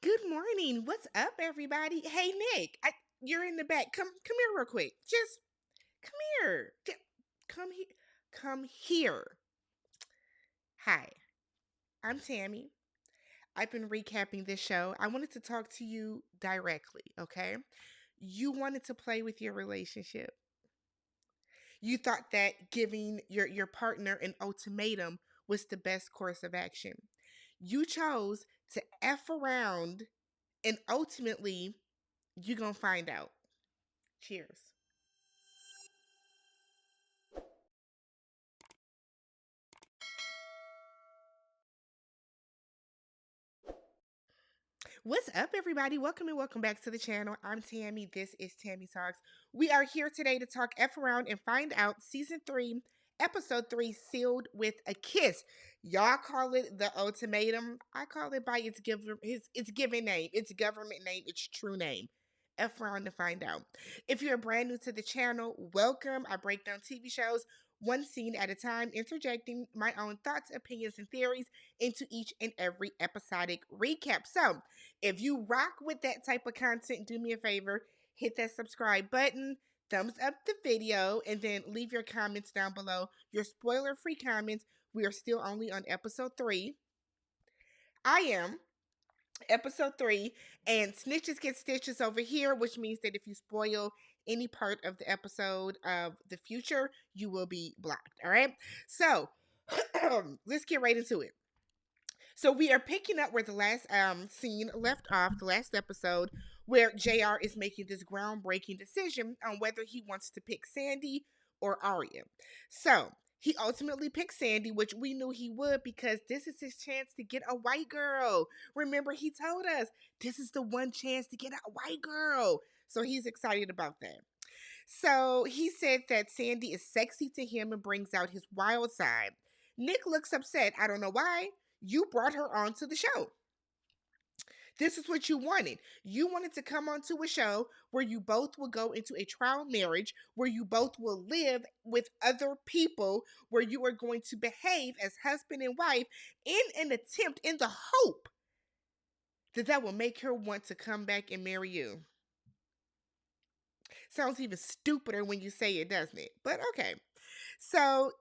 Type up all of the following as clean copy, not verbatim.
Good morning. What's up, everybody? Hey, Nick, you're in the back. Come here, real quick. Just come here. Come here. Come here. Hi, I'm Tammy. I've been recapping this show. I wanted to talk to you directly. Okay, you wanted to play with your relationship. You thought that giving your partner an ultimatum was the best course of action. You chose to f around, and ultimately, you're gonna find out. Cheers. What's up, everybody? Welcome and welcome back to the channel. I'm Tammy. This is TammyTalks. We are here today to talk F around and find out season 3, episode 3, Sealed with a Kiss. Y'all call it the ultimatum. I call it by its given name, its government name, its true name. F around to find out. If you're brand new to the channel, welcome. I break down TV shows one scene at a time, interjecting my own thoughts, opinions, and theories into each and every episodic recap. So, if you rock with that type of content, do me a favor, hit that subscribe button, thumbs up the video, and then leave your comments down below. Your spoiler free comments. We are still only on episode 3. I am episode 3, and snitches get stitches over here, which means that if you spoil any part of the episode of the future, you will be blocked. All right. So let's get right into it. So we are picking up where the last scene left off, the last episode, where JR is making this groundbreaking decision on whether he wants to pick Sandy or Arya. So he ultimately picked Sandy, which we knew he would because this is his chance to get a white girl. Remember, he told us this is the one chance to get a white girl. So he's excited about that. So he said that Sandy is sexy to him and brings out his wild side. Nick looks upset. I don't know why. You brought her onto the show. This is what you wanted. You wanted to come onto a show where you both will go into a trial marriage, where you both will live with other people, where you are going to behave as husband and wife in an attempt, in the hope that will make her want to come back and marry you. Sounds even stupider when you say it, doesn't it? But okay. So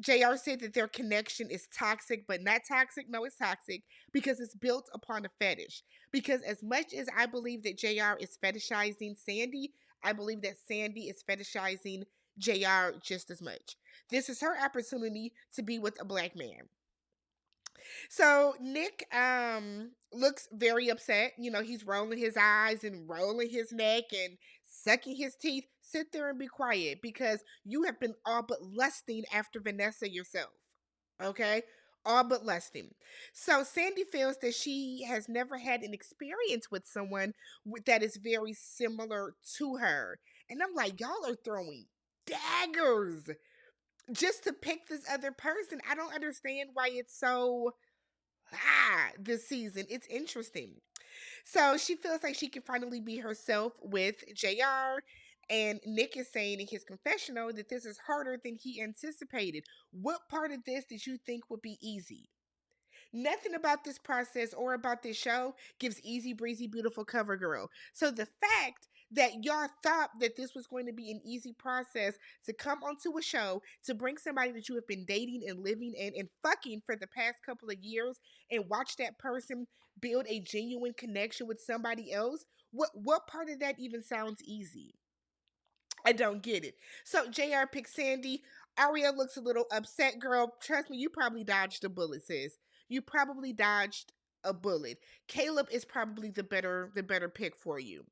JR said that their connection is toxic, but not toxic. No, it's toxic because it's built upon a fetish. Because as much as I believe that JR is fetishizing Sandy, I believe that Sandy is fetishizing JR just as much. This is her opportunity to be with a black man. So Nick looks very upset. You know, he's rolling his eyes and rolling his neck and sucking his teeth. Sit there and be quiet because you have been all but lusting after Vanessa yourself. Okay? All but lusting. So Sandy feels that she has never had an experience with someone that is very similar to her. And I'm like, y'all are throwing daggers just to pick this other person. I don't understand why it's so this season. It's interesting. So she feels like she can finally be herself with JR. And Nick is saying in his confessional that this is harder than he anticipated. What part of this did you think would be easy? Nothing about this process or about this show gives easy breezy beautiful cover girl. So the fact that y'all thought that this was going to be an easy process to come onto a show to bring somebody that you have been dating and living and fucking for the past couple of years and watch that person build a genuine connection with somebody else, what part of that even sounds easy? I don't get it. So JR picks Sandy. Aria looks a little upset, girl. Trust me, you probably dodged a bullet, sis. You probably dodged a bullet. Caleb is probably the better pick for you.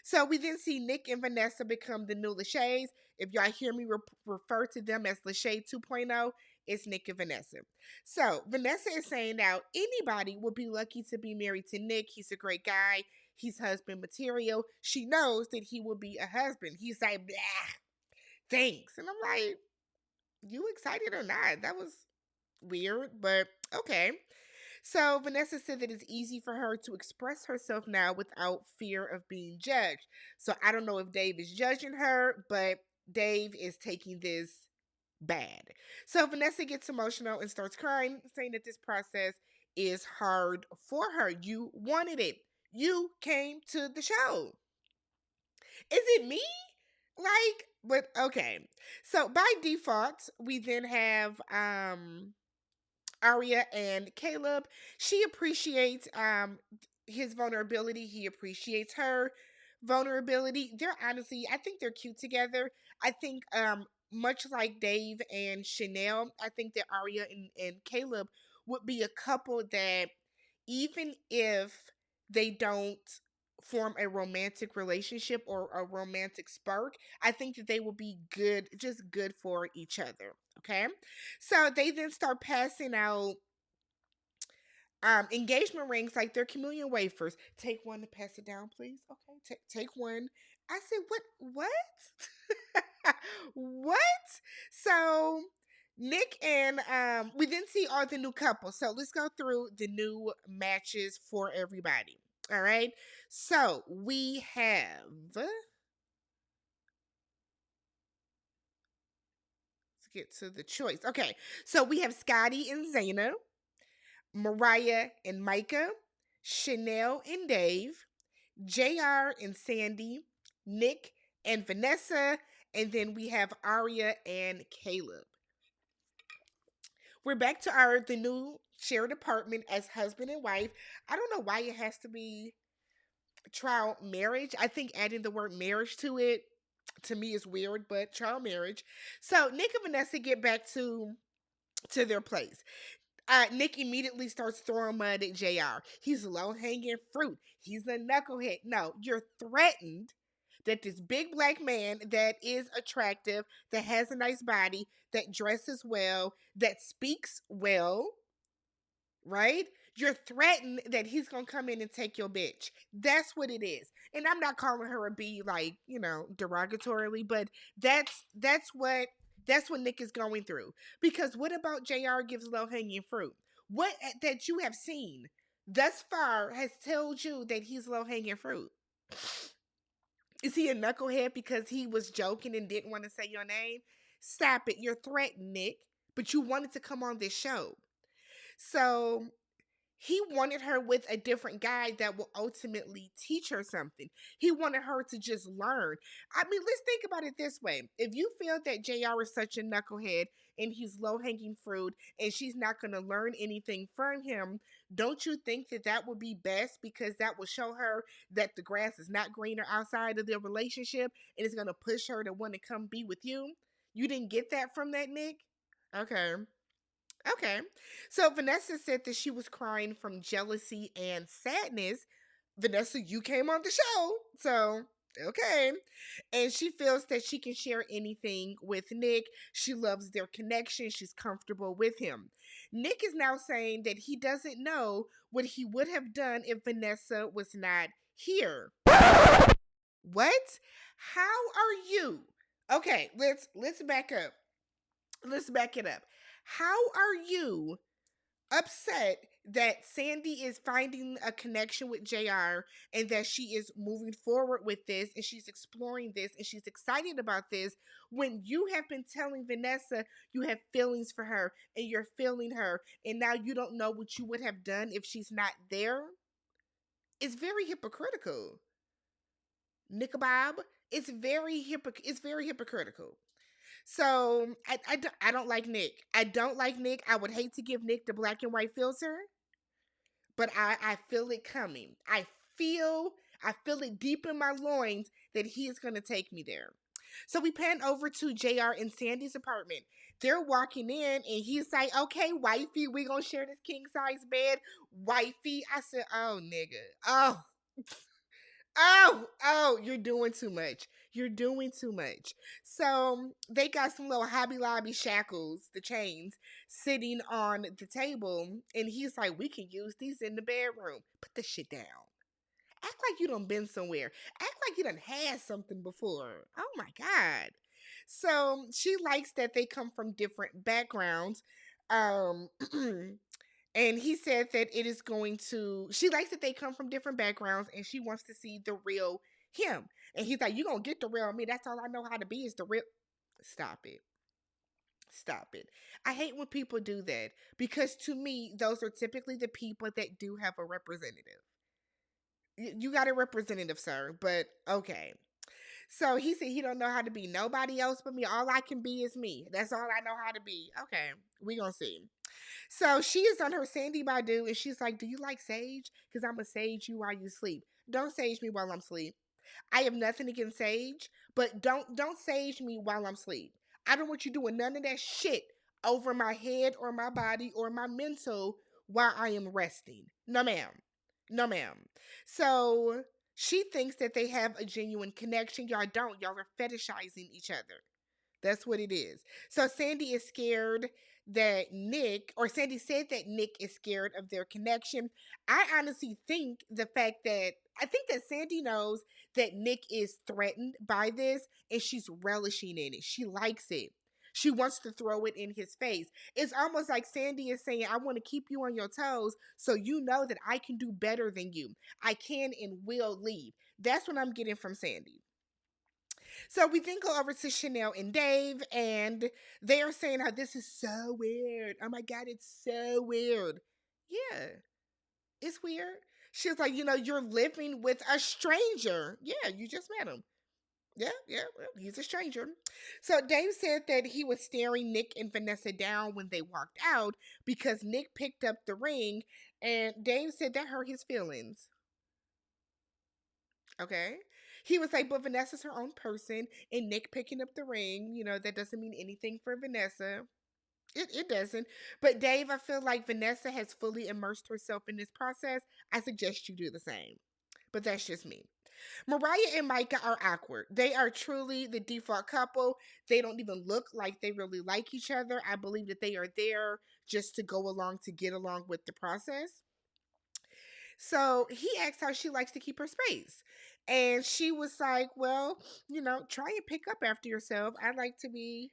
So we then see Nick and Vanessa become the new Lachey's. If y'all hear me refer to them as Lachey 2.0, it's Nick and Vanessa. So Vanessa is saying now anybody would be lucky to be married to Nick. He's a great guy. He's husband material. She knows that he will be a husband. He's like, blah, thanks. And I'm like, you excited or not? That was weird, but okay. So Vanessa said that it's easy for her to express herself now without fear of being judged. So I don't know if Dave is judging her, but Dave is taking this bad. So Vanessa gets emotional and starts crying, saying that this process is hard for her. You wanted it. You came to the show. Is it me? Like, but okay. So by default, we then have Arya and Caleb. She appreciates his vulnerability. He appreciates her vulnerability. They're honestly, I think they're cute together. I think much like Dave and Chanel, I think that Arya and Caleb would be a couple that even if they don't form a romantic relationship or a romantic spark, I think that they will be good, just good for each other. Okay. So they then start passing out engagement rings like they're communion wafers. Take one to pass it down, please. Okay, take one. I said, what? What? So Nick and we then see all the new couples. So let's go through the new matches for everybody. All right. So we have, let's get to the choice. Okay. So we have Scotty and Zaina, Mariah and Micah, Chanel and Dave, JR and Sandy, Nick and Vanessa, and then we have Aria and Caleb. We're back to our the new shared apartment as husband and wife. I don't know why it has to be trial marriage. I think adding the word marriage to me is weird, but trial marriage. So Nick and Vanessa get back to their place. Nick immediately starts throwing mud at JR. He's low hanging fruit. He's a knucklehead. No, you're threatened that this big black man that is attractive, that has a nice body, that dresses well, that speaks well, right? You're threatened that he's gonna come in and take your bitch. That's what it is. And I'm not calling her a B like, derogatorily, but that's what Nick is going through. Because what about JR gives low hanging fruit? What that you have seen thus far has told you that he's low hanging fruit? Is he a knucklehead because he was joking and didn't want to say your name? Stop it. You're threatened, Nick. But you wanted to come on this show. So he wanted her with a different guy that will ultimately teach her something. He wanted her to just learn. I mean, let's think about it this way. If you feel that JR is such a knucklehead and he's low hanging fruit and she's not going to learn anything from him, don't you think that that would be best because that will show her that the grass is not greener outside of their relationship and it's going to push her to want to come be with you? You didn't get that from that, Nick? Okay. Okay. So Vanessa said that she was crying from jealousy and sadness. Vanessa, you came on the show. So, okay. And she feels that she can share anything with Nick. She loves their connection. She's comfortable with him. Nick is now saying that he doesn't know what he would have done if Vanessa was not here. What? How are you? Okay, let's back up. Let's back it up. How are you upset that Sandy is finding a connection with JR and that she is moving forward with this and she's exploring this and she's excited about this when you have been telling Vanessa you have feelings for her and you're feeling her and now you don't know what you would have done if she's not there? It's very hypocritical. Nickabob, it's very hypocritical. So I don't like Nick. I don't like Nick. I would hate to give Nick the black and white filter, but I feel it coming. Feel I feel it deep in my loins that he is gonna take me there. So we pan over to JR in Sandy's apartment. They're walking in and he's like, okay, wifey, we gonna share this king size bed. Wifey. I said, oh nigga. Oh, you're doing too much. You're doing too much. So they got some little Hobby Lobby shackles, the chains, sitting on the table. And he's like, we can use these in the bedroom. Put the shit down. Act like you done been somewhere. Act like you done had something before. Oh my God. So she likes that they come from different backgrounds. Um And he said that it is going to, she likes that they come from different backgrounds and she wants to see the real him. And he's like, you going to get the real me. That's all I know how to be is the real. Stop it. Stop it. I hate when people do that because to me, those are typically the people that do have a representative. You got a representative, sir, but okay. So he said he don't know how to be nobody else but me. All I can be is me. That's all I know how to be. Okay, we gonna see. So she is on her Sandy Badu and she's like, "Do you like sage? Because I'm gonna sage you while you sleep. Don't sage me while I'm asleep. I have nothing against sage, but don't sage me while I'm asleep. I don't want you doing none of that shit over my head or my body or my mental while I am resting. No, ma'am. No, ma'am." So she thinks that they have a genuine connection. Y'all don't. Y'all are fetishizing each other. That's what it is. So Sandy is scared that Nick, or Sandy said that Nick is scared of their connection. I honestly think I think that Sandy knows that Nick is threatened by this and she's relishing in it. She likes it. She wants to throw it in his face. It's almost like Sandy is saying, I want to keep you on your toes so you know that I can do better than you. I can and will leave. That's what I'm getting from Sandy. So we then go over to Chanel and Dave, and they are saying how this is so weird. Oh my God, it's so weird. Yeah, it's weird. She was like, you're living with a stranger. Yeah, you just met him. Yeah, yeah, well, he's a stranger. So Dave said that he was staring Nick and Vanessa down when they walked out because Nick picked up the ring, and Dave said that hurt his feelings. Okay. He was like, but Vanessa's her own person, and Nick picking up the ring, that doesn't mean anything for Vanessa. It doesn't. But Dave, I feel like Vanessa has fully immersed herself in this process. I suggest you do the same. But that's just me. Mariah and Micah are awkward. They are truly the default couple. They don't even look like they really like each other. I believe that they are there just to go along to get along with the process. So he asked how she likes to keep her space. And she was like, well, try and pick up after yourself. I like to be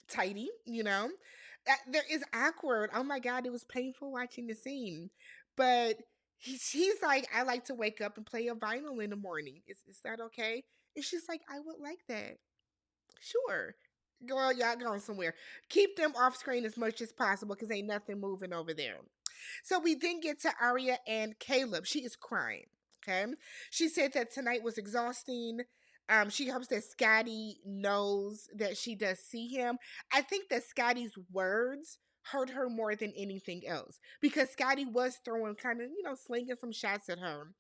tidy. There is awkward. Oh my God, it was painful watching the scene. But he's like, I like to wake up and play a vinyl in the morning. Is that okay? And she's like, I would like that. Sure. Girl, y'all going somewhere. Keep them off screen as much as possible because ain't nothing moving over there. So we then get to Aria and Caleb. She is crying. Okay. She said that tonight was exhausting. She hopes that Scotty knows that she does see him. I think that Scotty's words hurt her more than anything else because Scotty was throwing kind of, slinging some shots at her.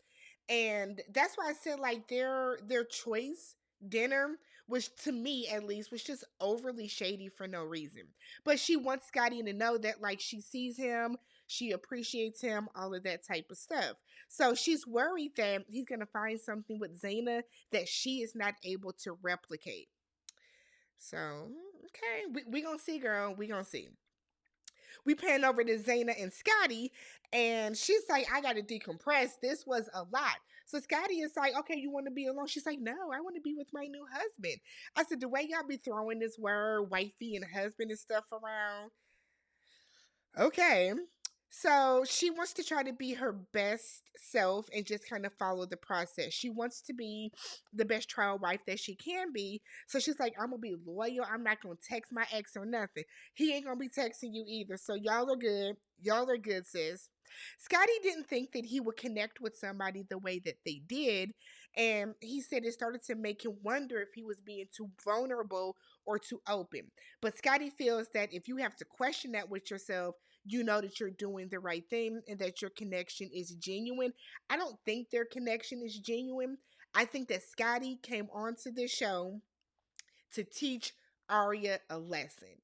And that's why I said like their choice dinner was, to me at least, was just overly shady for no reason. But she wants Scotty to know that like she sees him, she appreciates him, all of that type of stuff. So she's worried that he's gonna find something with Zaina that she is not able to replicate. So okay, we gonna see, girl. We gonna see. We pan over to Zaina and Scotty, and she's like, I gotta decompress. This was a lot. So Scotty is like, okay, you want to be alone? She's like, no, I want to be with my new husband. I said, the way y'all be throwing this word wifey and husband and stuff around, okay. So she wants to try to be her best self and just kind of follow the process. She wants to be the best trial wife that she can be. So she's like, I'm going to be loyal. I'm not going to text my ex or nothing. He ain't going to be texting you either. So y'all are good. Y'all are good, sis. Scotty didn't think that he would connect with somebody the way that they did. And he said it started to make him wonder if he was being too vulnerable or too open. But Scotty feels that if you have to question that with yourself, you know that you're doing the right thing and that your connection is genuine. I don't think their connection is genuine. I think that Scotty came onto this show to teach Arya a lesson.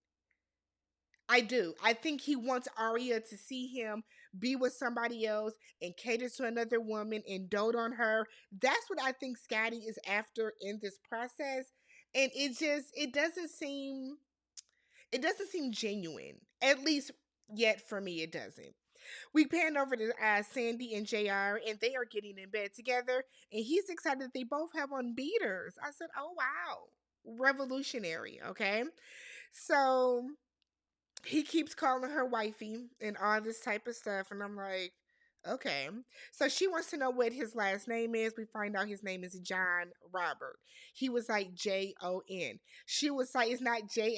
I do. I think he wants Arya to see him be with somebody else and cater to another woman and dote on her. That's what I think Scotty is after in this process. And it doesn't seem genuine. At least yet for me it doesn't. We pan over to Sandy and JR, and they are getting in bed together, and he's excited that they both have on beaters. I said, oh wow, revolutionary. Okay. So he keeps calling her wifey and all this type of stuff, and I'm like, Okay. So she wants to know what his last name is. We find out his name is John Robert. He was like Jon. She was like, it's not Jawn,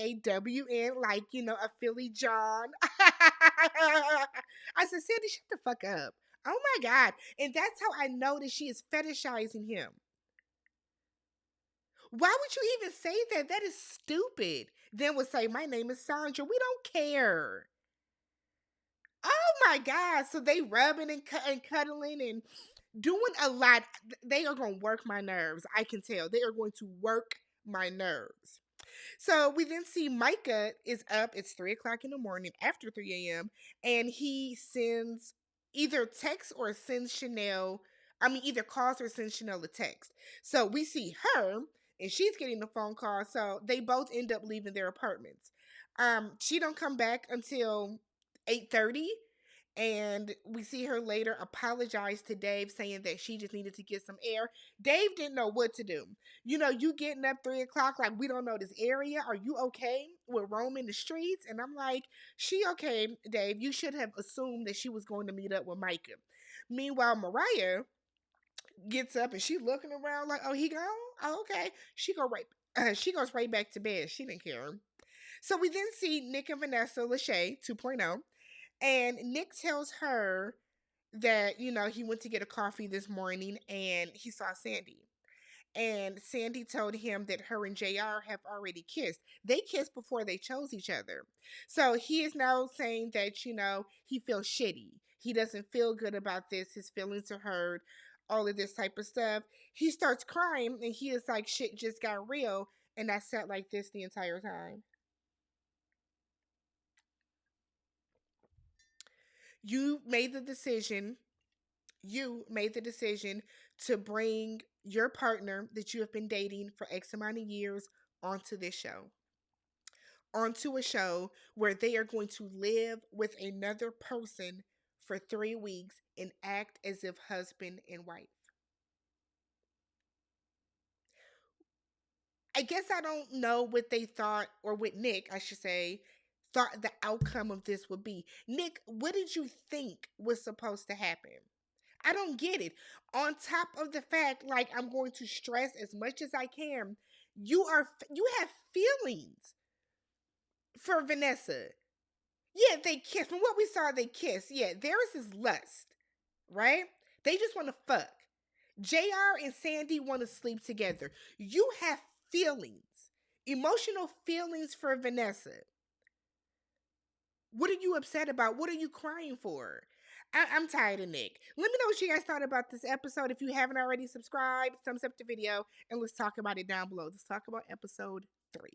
like, a Philly John. I said, Sandy, shut the fuck up. Oh my God. And that's how I know that she is fetishizing him. Why would you even say that? That is stupid. Then would say, my name is Sandra. We don't care. Oh my God. So they rubbing and cuddling and doing a lot. They are going to work my nerves. I can tell. They are going to work my nerves. So we then see Micah is up. It's 3 o'clock in the morning after 3 a.m. And he sends either text or sends Chanel. I mean, either calls or sends Chanel a text. So we see her and she's getting the phone call. So they both end up leaving their apartments. She don't come back until 8:30, and we see her later apologize to Dave, saying that she just needed to get some air. Dave didn't know what to do. You getting up 3 o'clock like we don't know this area. Are you okay with roaming the streets? And I'm like, she okay, Dave. You should have assumed that she was going to meet up with Micah. Meanwhile, Mariah gets up and she looking around like, oh, he gone? Oh, okay. She goes right back to bed. She didn't care. So we then see Nick and Vanessa Lachey 2.0, and Nick tells her that, he went to get a coffee this morning and he saw Sandy. And Sandy told him that her and JR have already kissed. They kissed before they chose each other. So he is now saying that, he feels shitty. He doesn't feel good about this. His feelings are hurt, all of this type of stuff. He starts crying and he is like, shit just got real. And I sat like this the entire time. You made the decision to bring your partner that you have been dating for X amount of years onto this show, onto a show where they are going to live with another person for 3 weeks and act as if husband and wife. I guess I don't know what they thought, or what Nick, I should say, thought the outcome of this would be. Nick, what did you think was supposed to happen? I don't get it. On top of the fact, like, I'm going to stress as much as I can, you have feelings for Vanessa. Yeah, they kiss. From what we saw, they kiss. Yeah, there is this lust, right? They just want to fuck. JR and Sandy want to sleep together. You have feelings, emotional feelings for Vanessa. What are you upset about? What are you crying for? I'm tired of Nick. Let me know what you guys thought about this episode. If you haven't already subscribed, thumbs up the video, and let's talk about it down below. Let's talk about episode 3.